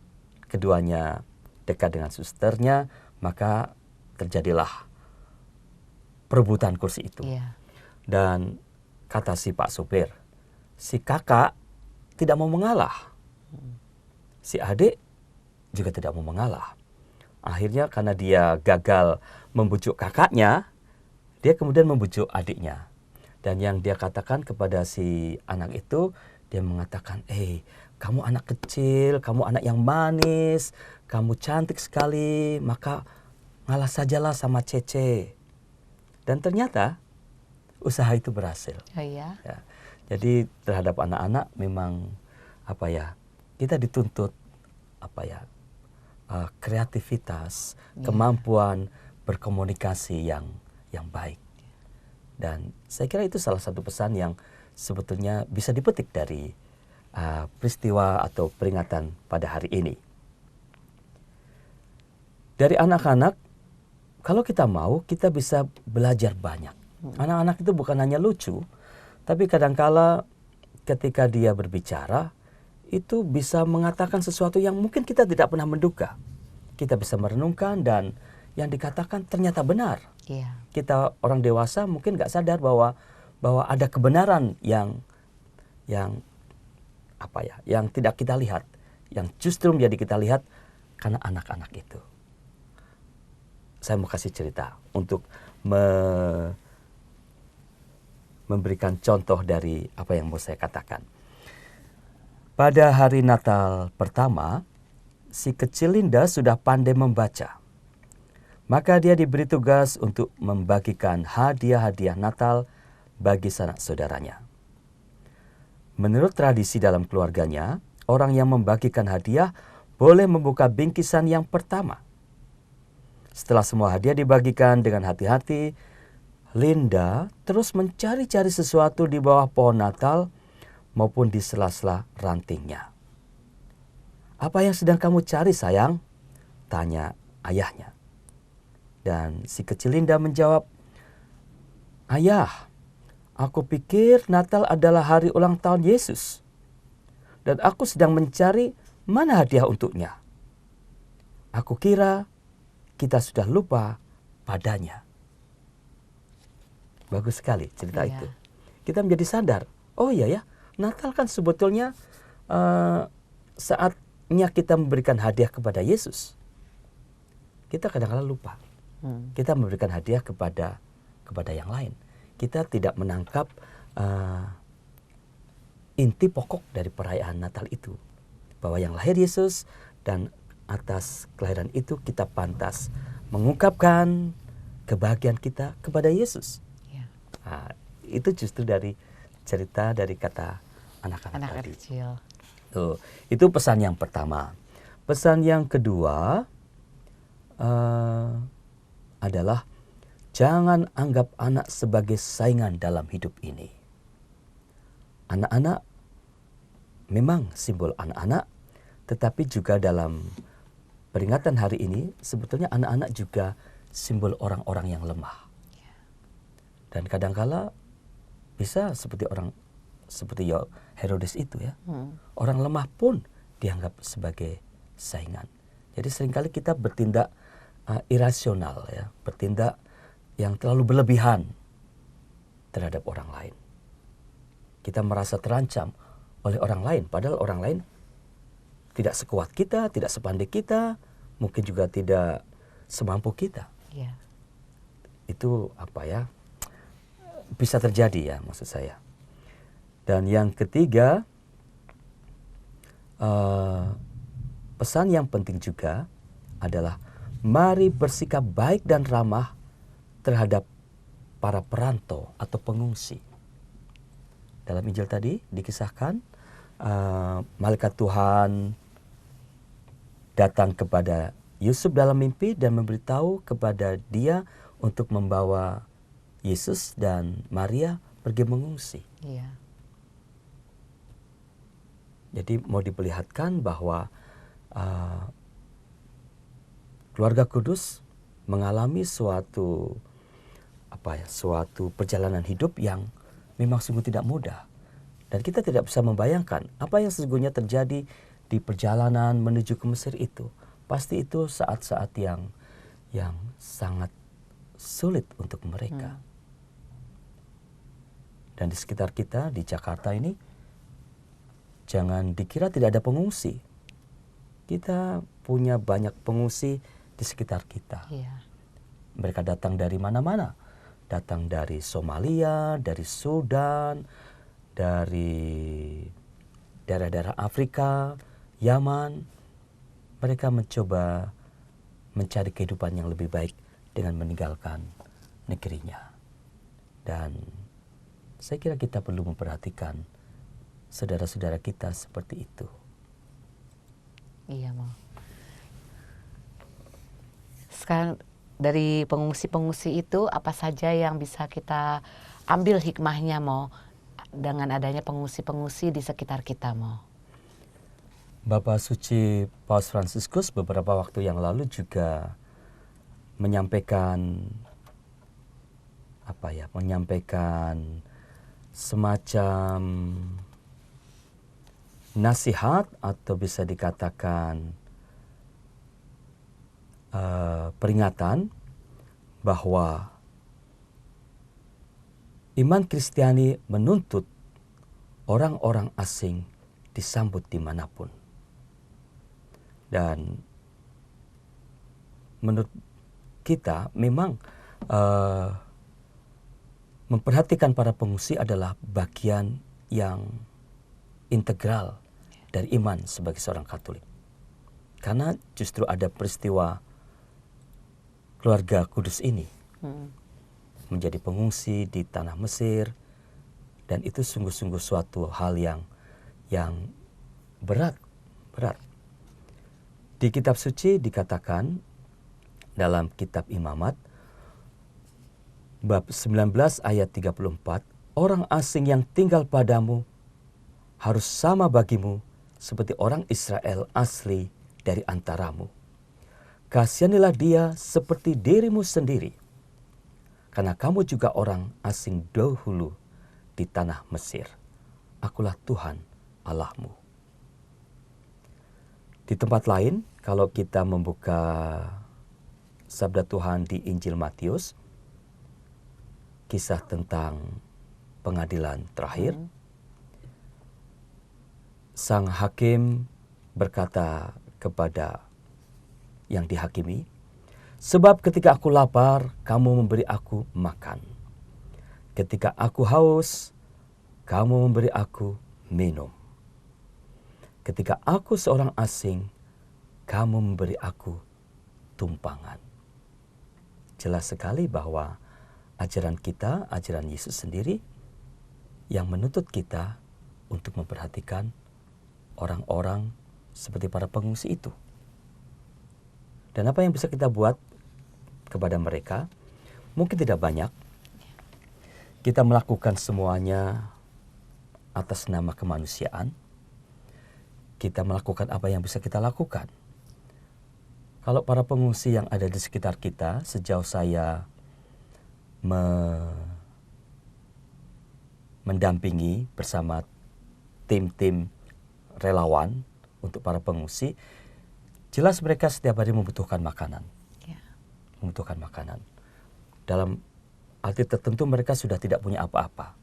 keduanya dekat dengan susternya, maka terjadilah perebutan kursi itu. Iya. Dan kata si Pak Supir, si kakak tidak mau mengalah. Si adik juga tidak mau mengalah. Akhirnya karena dia gagal membujuk kakaknya, dia kemudian membujuk adiknya. Dan yang dia katakan kepada si anak itu, dia mengatakan, kamu anak kecil, kamu anak yang manis, kamu cantik sekali, maka ngalah sajalah sama Cece. Dan ternyata usaha itu berhasil. Oh iya. Ya. Jadi terhadap anak-anak memang kita dituntut kreativitas, kemampuan berkomunikasi yang baik. Dan saya kira itu salah satu pesan yang sebetulnya bisa dipetik dari peristiwa atau peringatan pada hari ini. Dari anak-anak, kalau kita mau, kita bisa belajar banyak. Anak-anak itu bukan hanya lucu, tapi kadangkala ketika dia berbicara, itu bisa mengatakan sesuatu yang mungkin kita tidak pernah menduga. Kita bisa merenungkan dan yang dikatakan ternyata benar. Iya. Kita orang dewasa mungkin nggak sadar bahwa ada kebenaran yang tidak kita lihat, yang justru menjadi kita lihat karena anak-anak itu. Saya mau kasih cerita untuk memberikan contoh dari apa yang mau saya katakan. Pada hari Natal pertama, si kecil Linda sudah pandai membaca. Maka dia diberi tugas untuk membagikan hadiah-hadiah Natal bagi sanak saudaranya. Menurut tradisi dalam keluarganya, orang yang membagikan hadiah boleh membuka bingkisan yang pertama. Setelah semua hadiah dibagikan dengan hati-hati, Linda terus mencari-cari sesuatu di bawah pohon Natal maupun di sela-sela rantingnya. "Apa yang sedang kamu cari, sayang?" tanya ayahnya. Dan si kecil Linda menjawab, "Ayah, aku pikir Natal adalah hari ulang tahun Yesus. Dan aku sedang mencari mana hadiah untuknya. Aku kira kita sudah lupa padanya." Bagus sekali cerita itu. Kita menjadi sadar, oh iya ya, Natal kan sebetulnya saatnya kita memberikan hadiah kepada Yesus. kita kadang-kadang lupa. Kita memberikan hadiah kepada yang lain. Kita tidak menangkap inti pokok dari perayaan Natal itu, bahwa yang lahir Yesus, dan atas kelahiran itu kita pantas mengungkapkan kebahagiaan kita kepada Yesus. Ya. Nah, itu justru dari cerita dari kata anak-anak tadi. Kecil. Tuh, itu pesan yang pertama. Pesan yang kedua adalah jangan anggap anak sebagai saingan dalam hidup ini. Anak-anak memang simbol anak-anak, tetapi juga dalam peringatan hari ini sebetulnya anak-anak juga simbol orang-orang yang lemah. Dan kadangkala bisa seperti Herodes itu ya. Orang lemah pun dianggap sebagai saingan. Jadi seringkali kita bertindak irasional ya, bertindak yang terlalu berlebihan terhadap orang lain. Kita merasa terancam oleh orang lain, padahal orang lain tidak sekuat kita, tidak sepandai kita, mungkin juga tidak semampu kita. Ya. Itu bisa terjadi ya, maksud saya. Dan yang ketiga, pesan yang penting juga adalah mari bersikap baik dan ramah terhadap para perantau atau pengungsi. Dalam Injil tadi dikisahkan malaikat Tuhan datang kepada Yusuf dalam mimpi dan memberitahu kepada dia untuk membawa Yesus dan Maria pergi mengungsi. Iya. Jadi mau diperlihatkan bahwa keluarga kudus mengalami suatu perjalanan hidup yang memang sungguh tidak mudah. Dan kita tidak bisa membayangkan apa yang sesungguhnya terjadi di perjalanan menuju ke Mesir itu. Pasti itu saat-saat yang sangat sulit untuk mereka. Dan di sekitar kita, di Jakarta ini, jangan dikira tidak ada pengungsi. Kita punya banyak pengungsi di sekitar kita. Iya. Mereka datang dari mana-mana. Datang dari Somalia, dari Sudan, dari daerah-daerah Afrika, Yaman. Mereka mencoba mencari kehidupan yang lebih baik dengan meninggalkan negerinya. Dan saya kira kita perlu memperhatikan saudara-saudara kita seperti itu. Iya, Mo. Sekarang dari pengungsi-pengungsi itu apa saja yang bisa kita ambil hikmahnya, Mo, dengan adanya pengungsi-pengungsi di sekitar kita, Mo? Bapak Suci Paus Fransiskus beberapa waktu yang lalu juga menyampaikan semacam nasihat atau bisa dikatakan peringatan bahwa iman Kristiani menuntut orang-orang asing disambut dimanapun. Dan menurut kita memang memperhatikan para pengungsi adalah bagian yang integral dari iman sebagai seorang Katolik. Karena justru ada peristiwa keluarga kudus ini menjadi pengungsi di tanah Mesir, dan itu sungguh-sungguh suatu hal yang berat. Di kitab suci dikatakan dalam kitab Imamat bab 19 ayat 34, orang asing yang tinggal padamu harus sama bagimu seperti orang Israel asli dari antaramu. Kasihanilah dia seperti dirimu sendiri, karena kamu juga orang asing dahulu di tanah Mesir. Akulah Tuhan Allahmu. Di tempat lain, kalau kita membuka sabda Tuhan di Injil Matius, kisah tentang pengadilan terakhir, sang hakim berkata kepada yang dihakimi, Sebab ketika aku lapar, kamu memberi aku makan. Ketika aku haus, kamu memberi aku minum. Ketika aku seorang asing, kamu memberi aku tumpangan. Jelas sekali bahwa ajaran kita, ajaran Yesus sendiri yang menuntut kita untuk memperhatikan orang-orang seperti para pengungsi itu. Dan apa yang bisa kita buat kepada mereka? Mungkin tidak banyak. Kita melakukan semuanya atas nama kemanusiaan. Kita melakukan apa yang bisa kita lakukan. Kalau para pengungsi yang ada di sekitar kita, sejauh saya mendampingi bersama tim-tim relawan untuk para pengungsi, jelas mereka setiap hari membutuhkan makanan. Membutuhkan makanan. Dalam arti tertentu mereka sudah tidak punya apa-apa.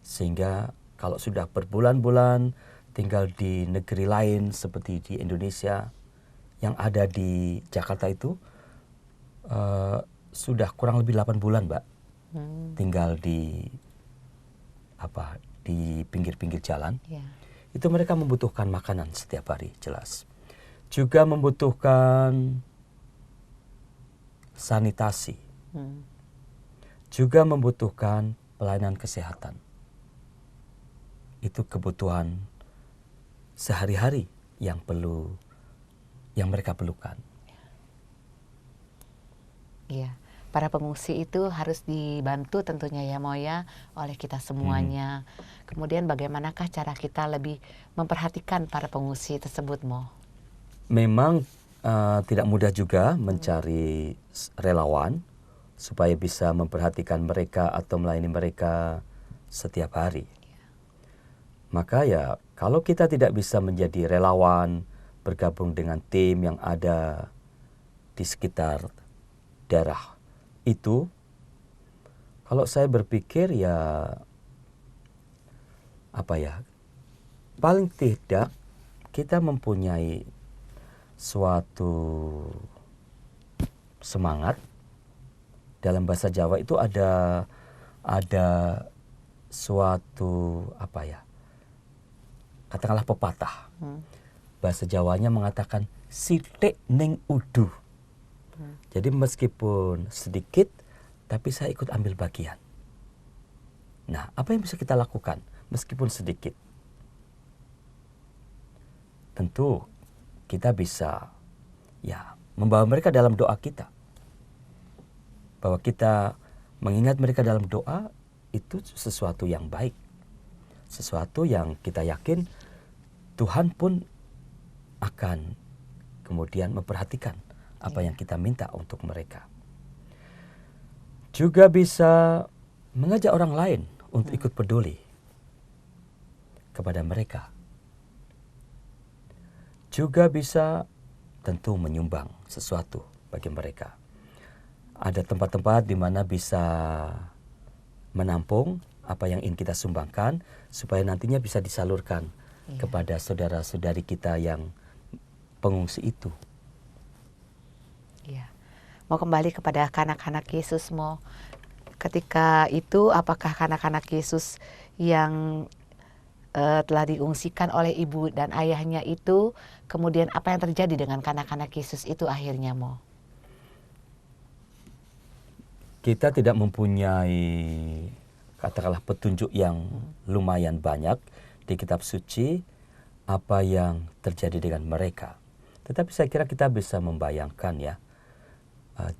Sehingga kalau sudah berbulan-bulan tinggal di negeri lain seperti di Indonesia, yang ada di Jakarta itu sudah kurang lebih 8 bulan, Mbak. Tinggal di pinggir-pinggir jalan. Itu mereka membutuhkan makanan setiap hari, jelas. Juga membutuhkan sanitasi. Juga membutuhkan pelayanan kesehatan. Itu kebutuhan sehari-hari yang mereka perlukan. Iya, para pengungsi itu harus dibantu tentunya ya Moya oleh kita semuanya. Kemudian bagaimanakah cara kita lebih memperhatikan para pengungsi tersebut, Mo? Memang tidak mudah juga mencari relawan supaya bisa memperhatikan mereka atau melayani mereka setiap hari. Maka ya kalau kita tidak bisa menjadi relawan, bergabung dengan tim yang ada di sekitar daerah itu, kalau saya berpikir paling tidak kita mempunyai suatu semangat. Dalam bahasa Jawa itu ada suatu katakanlah pepatah. Bahasa Jawanya mengatakan sithik ning udu. Jadi meskipun sedikit, tapi saya ikut ambil bagian. Nah, apa yang bisa kita lakukan meskipun sedikit? Tentu kita bisa membawa mereka dalam doa kita. Bahwa kita mengingat mereka dalam doa itu sesuatu yang baik. Sesuatu yang kita yakin Tuhan pun akan kemudian memperhatikan apa yang kita minta untuk mereka. Juga bisa mengajak orang lain untuk ikut peduli kepada mereka. Juga bisa tentu menyumbang sesuatu bagi mereka. Ada tempat-tempat di mana bisa menampung apa yang ingin kita sumbangkan supaya nantinya bisa disalurkan kepada saudara-saudari kita yang pengungsi itu. Iya. Mau kembali kepada kanak-kanak Yesus, Mo. Ketika itu apakah kanak-kanak Yesus yang telah diungsikan oleh ibu dan ayahnya itu, kemudian apa yang terjadi dengan kanak-kanak Yesus itu akhirnya, Mo? Kita tidak mempunyai katakanlah petunjuk yang lumayan banyak di kitab suci apa yang terjadi dengan mereka. Tetapi saya kira kita bisa membayangkan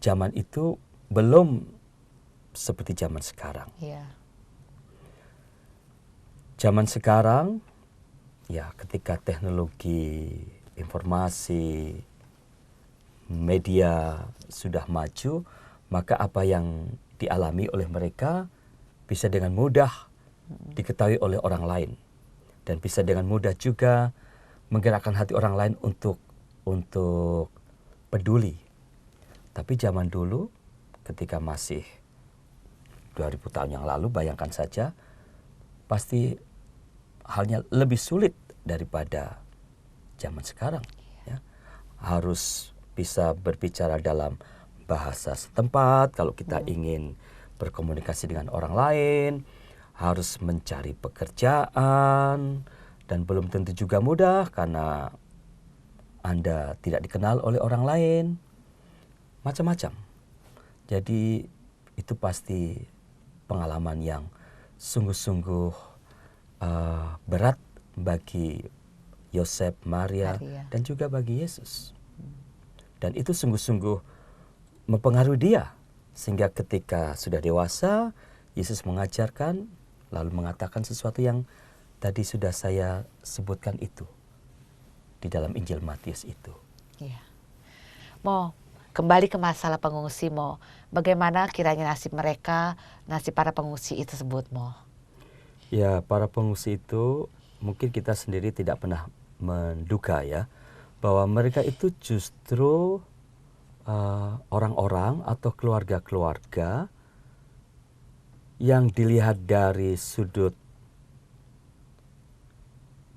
zaman itu belum seperti zaman sekarang. Zaman sekarang, ketika teknologi informasi, media sudah maju, maka apa yang dialami oleh mereka bisa dengan mudah diketahui oleh orang lain. Dan bisa dengan mudah juga menggerakkan hati orang lain untuk peduli. Tapi zaman dulu ketika masih 2000 tahun yang lalu, bayangkan saja, pasti halnya lebih sulit daripada zaman sekarang. Harus bisa berbicara dalam bahasa setempat, kalau kita ingin berkomunikasi dengan orang lain, harus mencari pekerjaan, dan belum tentu juga mudah karena Anda tidak dikenal oleh orang lain, macam-macam. Jadi itu pasti pengalaman yang sungguh-sungguh berat bagi Yosef, Maria, dan juga bagi Yesus. Dan itu sungguh-sungguh mempengaruhi dia. Sehingga ketika sudah dewasa, Yesus mengajarkan, lalu mengatakan sesuatu yang tadi sudah saya sebutkan itu. Di dalam Injil Matius itu. Iya. Mo, kembali ke masalah pengungsi, Mo. Bagaimana kiranya nasib mereka, nasib para pengungsi itu tersebut, Mo? Ya, para pengungsi itu mungkin kita sendiri tidak pernah menduga ya, bahwa mereka itu justru orang-orang atau keluarga-keluarga yang dilihat dari sudut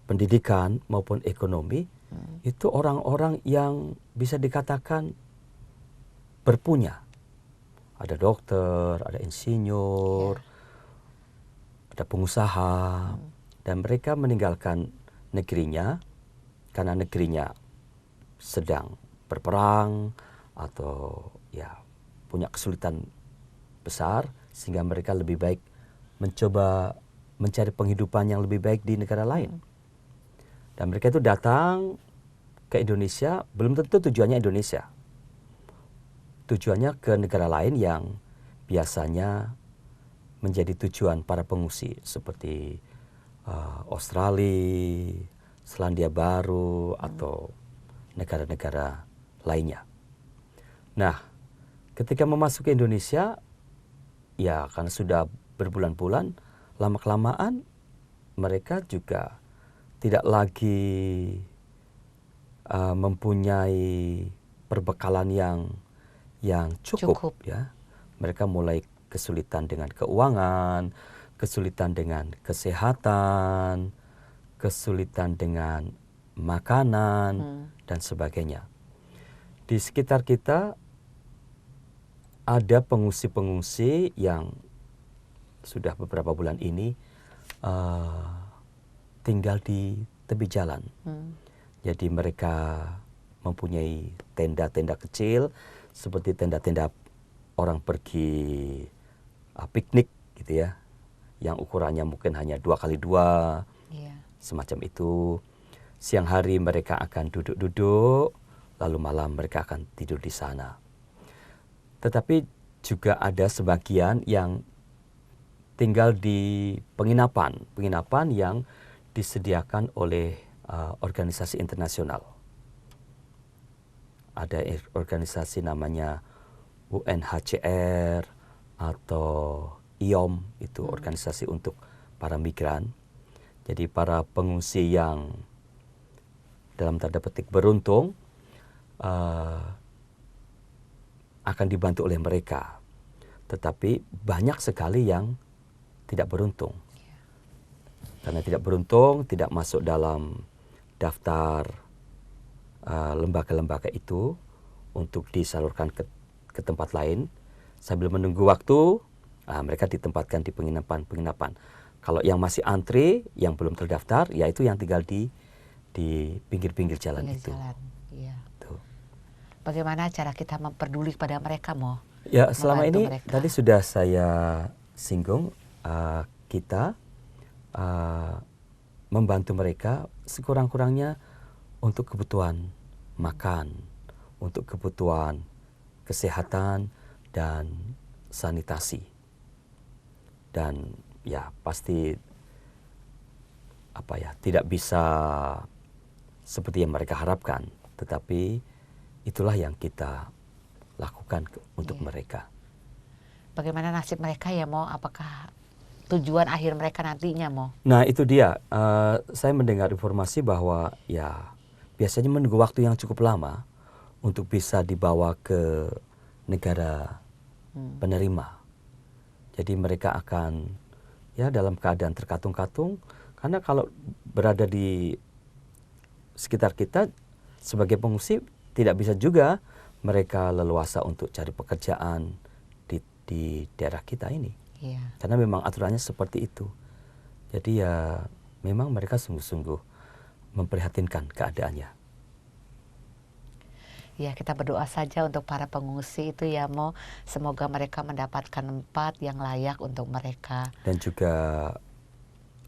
pendidikan maupun ekonomi, itu orang-orang yang bisa dikatakan berpunya. Ada dokter, ada insinyur, ada pengusaha, dan mereka meninggalkan negerinya karena negerinya sedang berperang atau ya punya kesulitan besar, sehingga mereka lebih baik mencoba mencari penghidupan yang lebih baik di negara lain. Dan mereka itu datang ke Indonesia, belum tentu tujuannya Indonesia. Tujuannya ke negara lain yang biasanya menjadi tujuan para pengungsi, seperti Australia, Selandia Baru, atau negara-negara lainnya. Nah, ketika memasuki Indonesia, ya karena sudah berbulan-bulan, lama-kelamaan mereka juga tidak lagi mempunyai perbekalan yang cukup. Ya. Mereka mulai kesulitan dengan keuangan, kesulitan dengan kesehatan, kesulitan dengan makanan, dan sebagainya. Di sekitar kita ada pengungsi-pengungsi yang sudah beberapa bulan ini tinggal di tepi jalan. Jadi mereka mempunyai tenda-tenda kecil, seperti tenda-tenda orang pergi piknik gitu ya, yang ukurannya mungkin hanya 2x2, semacam itu. Siang hari mereka akan duduk-duduk, lalu malam mereka akan tidur di sana. Tetapi juga ada sebagian yang tinggal di penginapan yang disediakan oleh organisasi internasional. Ada organisasi namanya UNHCR atau IOM, itu organisasi untuk para migran. Jadi para pengungsi yang dalam tanda petik beruntung akan dibantu oleh mereka. Tetapi banyak sekali yang tidak beruntung. Karena tidak beruntung, tidak masuk dalam daftar lembaga-lembaga itu untuk disalurkan ke tempat lain. Sambil menunggu waktu, mereka ditempatkan di penginapan-penginapan. Kalau yang masih antri, yang belum terdaftar, yaitu yang tinggal di pinggir-pinggir jalan itu. Iya. Bagaimana cara kita memperduli kepada mereka, Mo? Ya, selama ini mereka. Tadi sudah saya singgung, kita membantu mereka sekurang-kurangnya untuk kebutuhan makan, untuk kebutuhan kesehatan dan sanitasi. Dan ya pasti tidak bisa seperti yang mereka harapkan, tetapi itulah yang kita lakukan untuk mereka. Bagaimana nasib mereka ya, Mo? Apakah tujuan akhir mereka nantinya, Mo? Nah itu dia, saya mendengar informasi bahwa ya biasanya menunggu waktu yang cukup lama untuk bisa dibawa ke negara penerima. Jadi mereka akan ya dalam keadaan terkatung-katung, karena kalau berada di sekitar kita sebagai pengungsi tidak bisa juga mereka leluasa untuk cari pekerjaan di daerah kita ini. Iya. Karena memang aturannya seperti itu. Jadi ya memang mereka sungguh-sungguh memprihatinkan keadaannya. Ya, kita berdoa saja untuk para pengungsi itu ya Mo. Semoga mereka mendapatkan tempat yang layak untuk mereka. Dan juga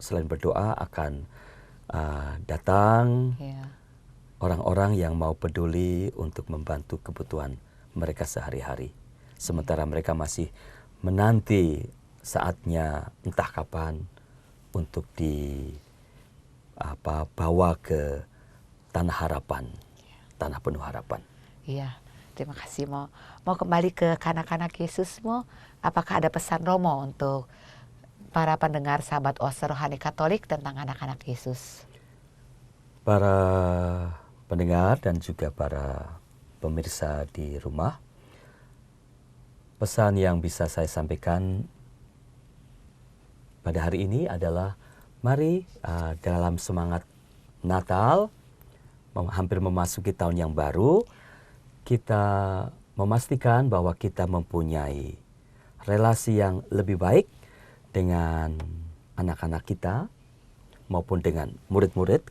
selain berdoa akan datang Ya. orang-orang yang mau peduli untuk membantu kebutuhan mereka sehari-hari. Sementara mereka masih menanti saatnya entah kapan untuk bawa ke tanah harapan, tanah penuh harapan. Iya, terima kasih Mo. Mau kembali ke kanak-kanak Yesus Mo. Apakah ada pesan Romo untuk para pendengar sahabat Oase Rohani Katolik tentang anak-anak Yesus? Para pendengar dan juga para pemirsa di rumah, pesan yang bisa saya sampaikan pada hari ini adalah mari dalam semangat Natal, hampir memasuki tahun yang baru, kita memastikan bahwa kita mempunyai relasi yang lebih baik dengan anak-anak kita maupun dengan murid-murid.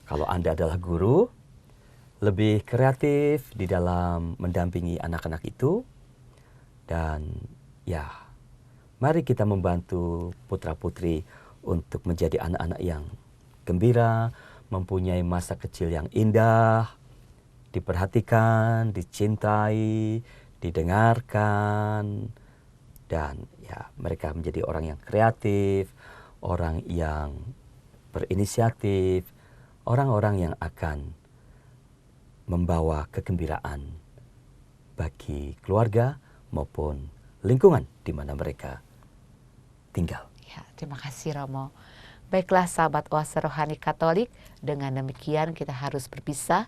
Kalau Anda adalah guru, lebih kreatif di dalam mendampingi anak-anak itu. Dan ya, mari kita membantu putra-putri untuk menjadi anak-anak yang gembira, mempunyai masa kecil yang indah, diperhatikan, dicintai, didengarkan, dan ya mereka menjadi orang yang kreatif, orang yang berinisiatif, orang-orang yang akan membawa kegembiraan bagi keluarga maupun lingkungan di mana mereka tinggal. Ya, terima kasih Romo. Baiklah sahabat Oase Rohani Katolik, dengan demikian kita harus berpisah.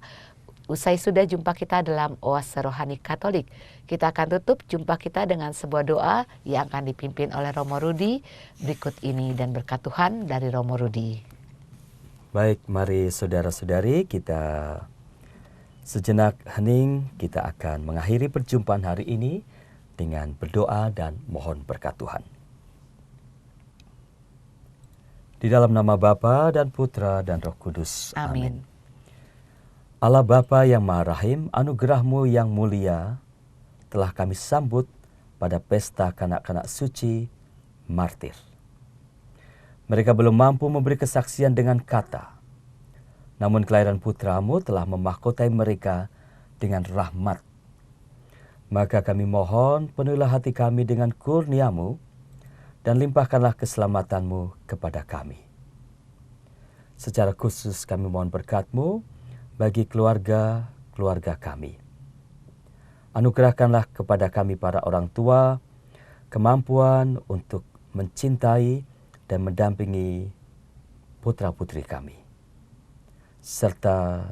Usai sudah jumpa kita dalam Oase Rohani Katolik. Kita akan tutup jumpa kita dengan sebuah doa yang akan dipimpin oleh Romo Rudi berikut ini, dan berkat Tuhan dari Romo Rudi. Baik, mari saudara-saudari kita sejenak hening. Kita akan mengakhiri perjumpaan hari ini dengan berdoa dan mohon berkat Tuhan. Di dalam nama Bapa dan Putra dan Roh Kudus. Amin. Allah Bapa yang Maha Rahim, anugerah-Mu yang mulia telah kami sambut pada pesta kanak-kanak suci martir. Mereka belum mampu memberi kesaksian dengan kata, namun kelahiran putra-Mu telah memahkotai mereka dengan rahmat. Maka kami mohon, penuhilah hati kami dengan kurnia-Mu dan limpahkanlah keselamatan-Mu kepada kami. Secara khusus kami mohon berkat-Mu bagi keluarga-keluarga kami. Anugerahkanlah kepada kami para orang tua kemampuan untuk mencintai dan mendampingi putra-putri kami. Serta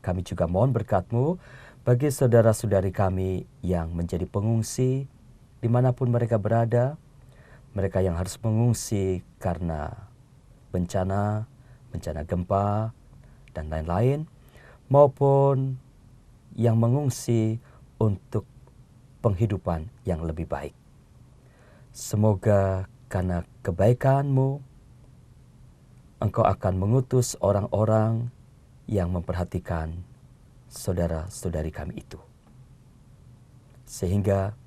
kami juga mohon berkat-Mu bagi saudara-saudari kami yang menjadi pengungsi dimanapun mereka berada, mereka yang harus mengungsi karena bencana gempa, dan lain-lain, maupun yang mengungsi untuk penghidupan yang lebih baik. Semoga karena kebaikan-Mu, Engkau akan mengutus orang-orang yang memperhatikan saudara-saudari kami itu, sehingga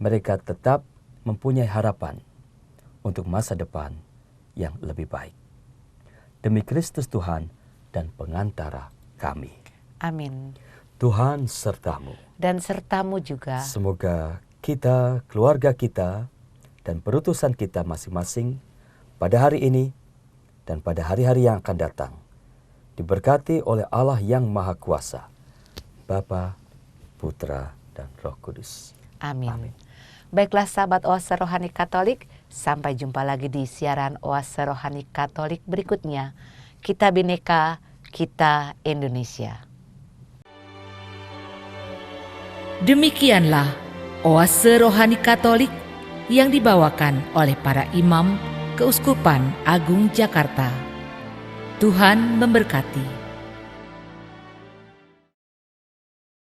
mereka tetap mempunyai harapan untuk masa depan yang lebih baik. Demi Kristus Tuhan dan pengantara kami. Amin. Tuhan serta-Mu. Dan serta-Mu juga. Semoga kita, keluarga kita, dan perutusan kita masing-masing pada hari ini dan pada hari-hari yang akan datang diberkati oleh Allah yang Maha Kuasa, Bapa, Putra, dan Roh Kudus. Amin. Amin. Baiklah sahabat Oase Rohani Katolik, sampai jumpa lagi di siaran Oase Rohani Katolik berikutnya. Kita Bhinneka, kita Indonesia. Demikianlah Oase Rohani Katolik yang dibawakan oleh para imam Keuskupan Agung Jakarta. Tuhan memberkati.